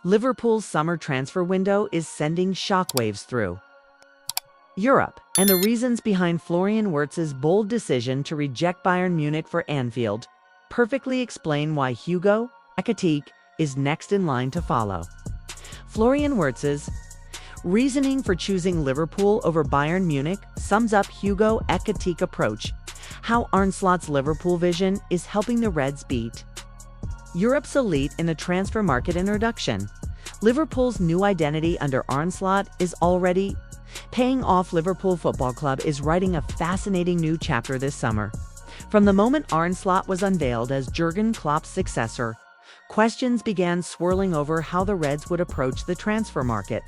Liverpool's summer transfer window is sending shockwaves through Europe, and the reasons behind Flo Wirtz's bold decision to reject Bayern Munich for Anfield perfectly explain why Ekitike is next in line to follow. Flo Wirtz's reasoning for choosing Liverpool over Bayern Munich sums up Ekitike's approach, how Arne Slot's Liverpool vision is helping the Reds beat Europe's elite in the transfer market. Introduction. Liverpool's new identity under Arne Slot is already paying off. Liverpool Football Club is writing a fascinating new chapter this summer. From the moment Arne Slot was unveiled as Jurgen Klopps' successor, questions began swirling over how the Reds would approach the transfer market.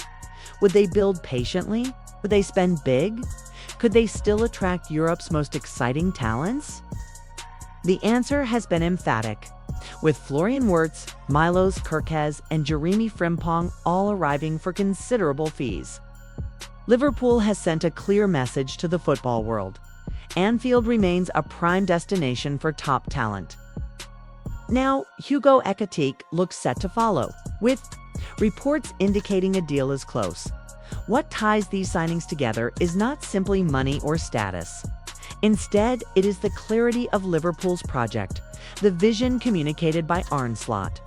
Would they build patiently? Would they spend big? Could they still attract Europe's most exciting talents? The answer has been emphatic, with Flo Wirtz, Milos Kerkez, and Jeremy Frimpong all arriving for considerable fees. Liverpool has sent a clear message to the football world. Anfield remains a prime destination for top talent. Now, Ekitike looks set to follow, with reports indicating a deal is close. What ties these signings together is not simply money or status. Instead, it is the clarity of Liverpool's project, the vision communicated by Arne Slot,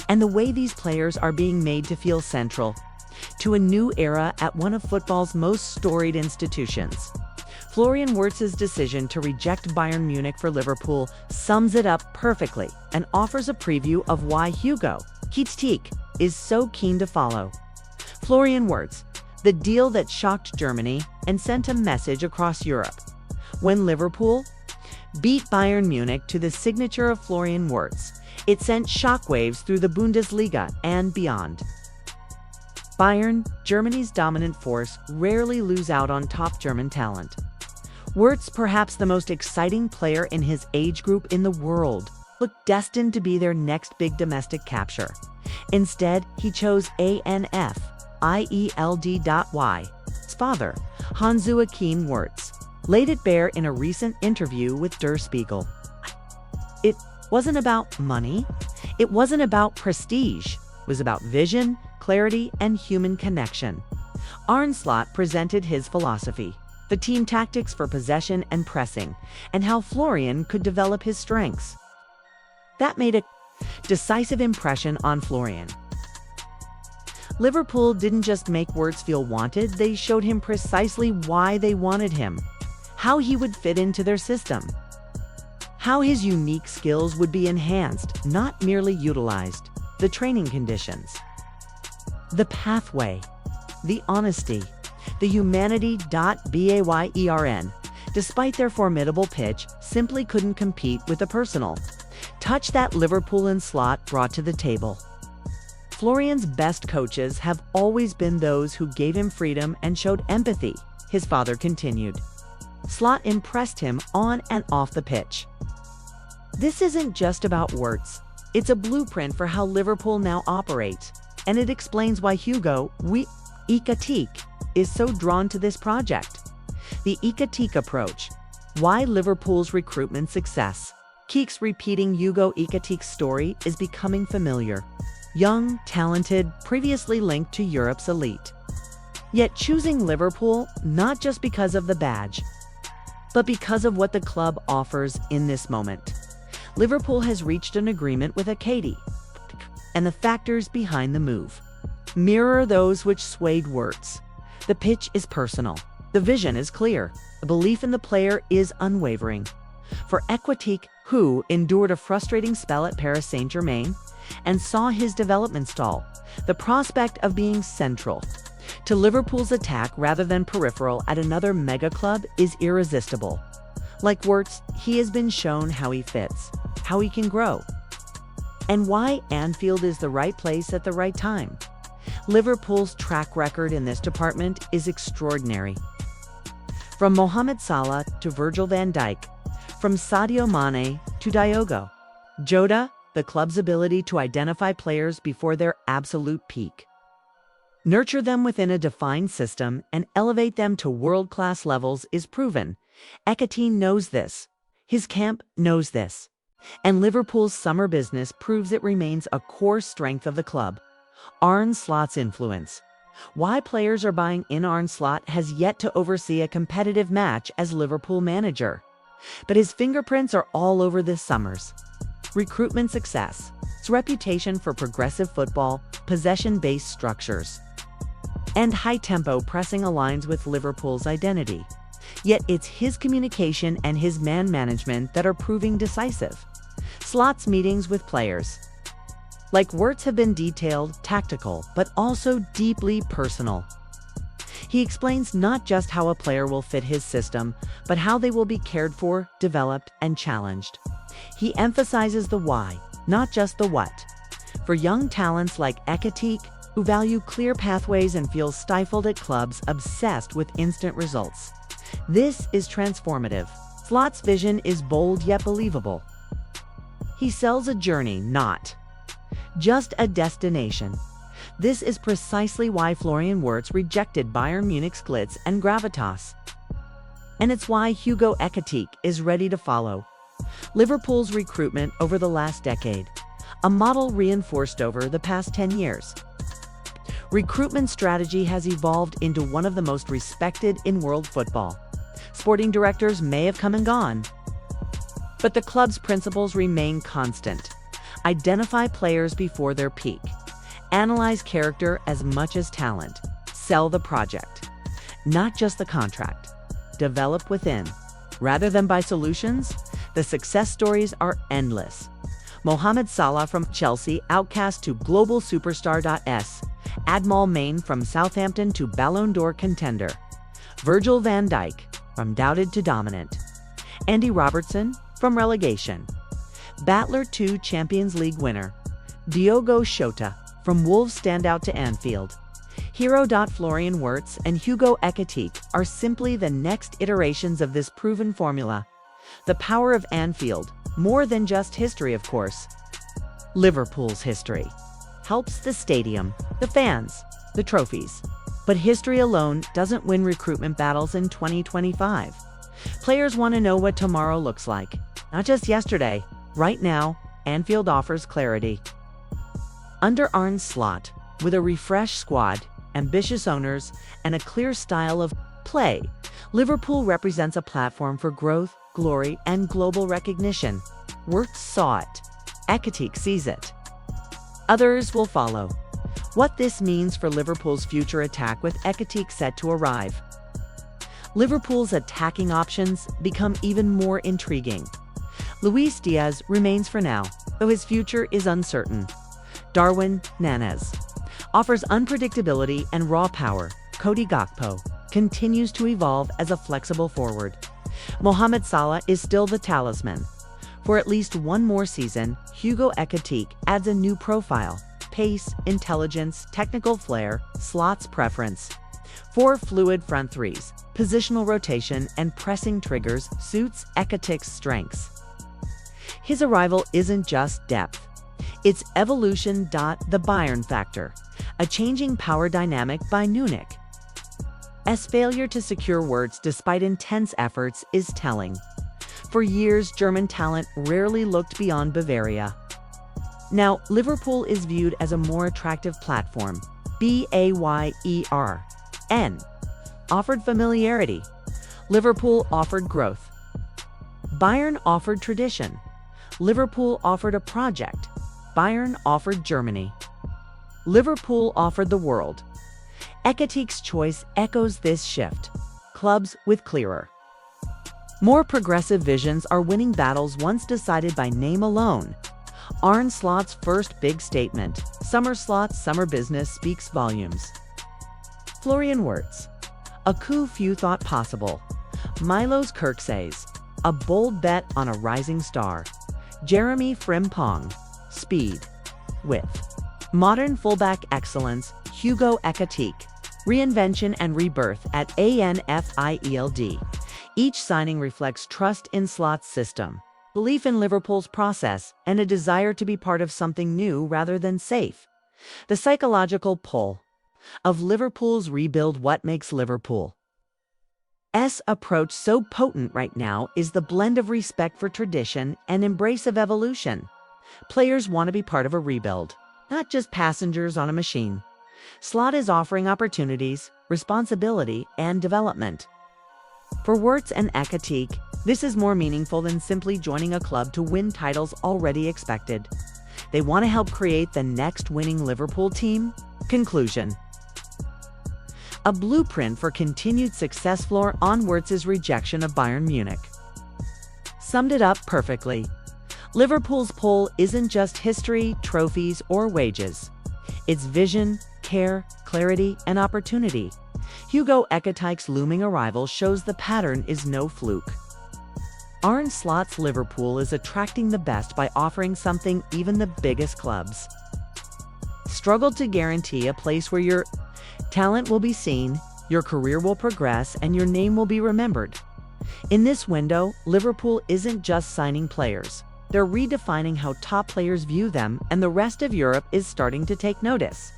and the way these players are being made to feel central to a new era at one of football's most storied institutions. Flo Wirtz's decision to reject Bayern Munich for Liverpool sums it up perfectly and offers a preview of why Ekitike is so keen to follow. Flo Wirtz, the deal that shocked Germany and sent a message across Europe. When Liverpool beat Bayern Munich to the signature of Flo Wirtz, it sent shockwaves through the Bundesliga and beyond. Bayern, Germany's dominant force, rarely lose out on top German talent. Wirtz, perhaps the most exciting player in his age group in the world, looked destined to be their next big domestic capture. Instead, he chose ANFIELD.Y. His father, Hans-Joachim Wirtz, laid it bare in a recent interview with Der Spiegel. It wasn't about money. It wasn't about prestige. It was about vision, clarity, and human connection. Arne Slot presented his philosophy, the team tactics for possession and pressing, and how Florian could develop his strengths. That made a decisive impression on Florian. Liverpool didn't just make Wirtz feel wanted, they showed him precisely why they wanted him, how he would fit into their system, how his unique skills would be enhanced, not merely utilized, the training conditions, the pathway, the honesty, the humanity. Bayern, despite their formidable pitch, simply couldn't compete with the personal touch that Liverpool and Slot brought to the table. Florian's best coaches have always been those who gave him freedom and showed empathy, his father continued. Slot impressed him on and off the pitch. This isn't just about Wirtz. It's a blueprint for how Liverpool now operates, and it explains why Ekitike is so drawn to this project. The Ekitike approach. Why Liverpool's recruitment success. Keeks repeating Ekitike's story is becoming familiar. Young, talented, previously linked to Europe's elite. Yet choosing Liverpool not just because of the badge, but because of what the club offers in this moment. Liverpool has reached an agreement with Ekitike, and the factors behind the move mirror those which swayed Wirtz. The pitch is personal. The vision is clear. The belief in the player is unwavering. For Ekitike, who endured a frustrating spell at Paris Saint-Germain and saw his development stall, the prospect of being central to Liverpool's attack rather than peripheral at another mega club is irresistible. Like Wirtz, he has been shown how he fits, how he can grow, and why Anfield is the right place at the right time. Liverpool's track record in this department is extraordinary. From Mohamed Salah to Virgil van Dijk, from Sadio Mane to Diogo Jota, the club's ability to identify players before their absolute peak, nurture them within a defined system, and elevate them to world-class levels is proven. Ekitike knows this. His camp knows this. And Liverpool's summer business proves it remains a core strength of the club. Arne Slot's influence. Why players are buying in. Arne Slot has yet to oversee a competitive match as Liverpool manager, but his fingerprints are all over this summer's recruitment success, its reputation for progressive football, possession-based structures, and high-tempo pressing aligns with Liverpool's identity. Yet it's his communication and his man management that are proving decisive. Slot's meetings with players like Wirtz have been detailed, tactical, but also deeply personal. He explains not just how a player will fit his system, but how they will be cared for, developed, and challenged. He emphasizes the why, not just the what. For young talents like Ekitike, who value clear pathways and feel stifled at clubs obsessed with instant results, this is transformative. Slot's vision is bold yet believable. He sells a journey, not just a destination. This is precisely why Flo Wirtz rejected Bayern Munich's glitz and gravitas. And it's why Hugo Ekitike is ready to follow Liverpool's recruitment over the last decade, a model reinforced over the past 10 years. Recruitment strategy has evolved into one of the most respected in world football. Sporting directors may have come and gone, but the club's principles remain constant. Identify players before their peak. Analyze character as much as talent. Sell the project, not just the contract. Develop within. Rather than buy solutions, the success stories are endless. Mohamed Salah from Chelsea outcast to global superstar. Admal Main from Southampton to Ballon d'Or contender. Virgil van Dijk from doubted to dominant. Andy Robertson from relegation. Battler to Champions League winner. Diogo Jota from Wolves standout to Anfield. Hero. Flo Wirtz and Hugo Ekitike are simply the next iterations of this proven formula. The power of Anfield, more than just history, of course. Liverpool's history helps the stadium, the fans, the trophies. But history alone doesn't win recruitment battles in 2025. Players want to know what tomorrow looks like, not just yesterday. Right now, Anfield offers clarity. Under Arne Slot, with a refreshed squad, ambitious owners, and a clear style of play, Liverpool represents a platform for growth, glory, and global recognition. Wirtz saw it. Ekitike sees it. Others will follow. What this means for Liverpool's future attack with Ekitike set to arrive. Liverpool's attacking options become even more intriguing. Luis Diaz remains for now, though his future is uncertain. Darwin Nunez offers unpredictability and raw power. Cody Gakpo continues to evolve as a flexible forward. Mohamed Salah is still the talisman. For at least one more season, Hugo Ekitike adds a new profile. Pace, intelligence, technical flair, Slot's preference. 4 fluid front threes, positional rotation, and pressing triggers suits Ekitike's strengths. His arrival isn't just depth. It's evolution. The Bayern factor, a changing power dynamic by Munich. As failure to secure Wirtz despite intense efforts is telling. For years, German talent rarely looked beyond Bavaria. Now, Liverpool is viewed as a more attractive platform. Bayern offered familiarity. Liverpool offered growth. Bayern offered tradition. Liverpool offered a project. Bayern offered Germany. Liverpool offered the world. Ekitike's choice echoes this shift. Clubs with clearer, more progressive visions are winning battles once decided by name alone. Arne Slot's first big statement. Summer Slot's summer business speaks volumes. Flo Wirtz. A coup few thought possible. Milos Kirksays. A bold bet on a rising star. Jeremy Frimpong. Speed. Width. Modern fullback excellence. Hugo Ekitike. Reinvention and rebirth at Anfield. Each signing reflects trust in Slot's system, belief in Liverpool's process, and a desire to be part of something new rather than safe. The psychological pull of Liverpool's rebuild. What makes Liverpool's approach so potent right now is the blend of respect for tradition and embrace of evolution. Players want to be part of a rebuild, not just passengers on a machine. Slot is offering opportunities, responsibility, and development. For Wirtz and Ekitike, this is more meaningful than simply joining a club to win titles already expected. They want to help create the next winning Liverpool team. Conclusion: a blueprint for continued success. Flo Wirtz's rejection of Bayern Munich summed it up perfectly. Liverpool's pull isn't just history, trophies, or wages. It's vision, care, clarity, and opportunity. Hugo Ekitike's looming arrival shows the pattern is no fluke. Arne Slot's Liverpool is attracting the best by offering something even the biggest clubs struggled to guarantee: a place where your talent will be seen, your career will progress, and your name will be remembered. In this window, Liverpool isn't just signing players. They're redefining how top players view them, and the rest of Europe is starting to take notice.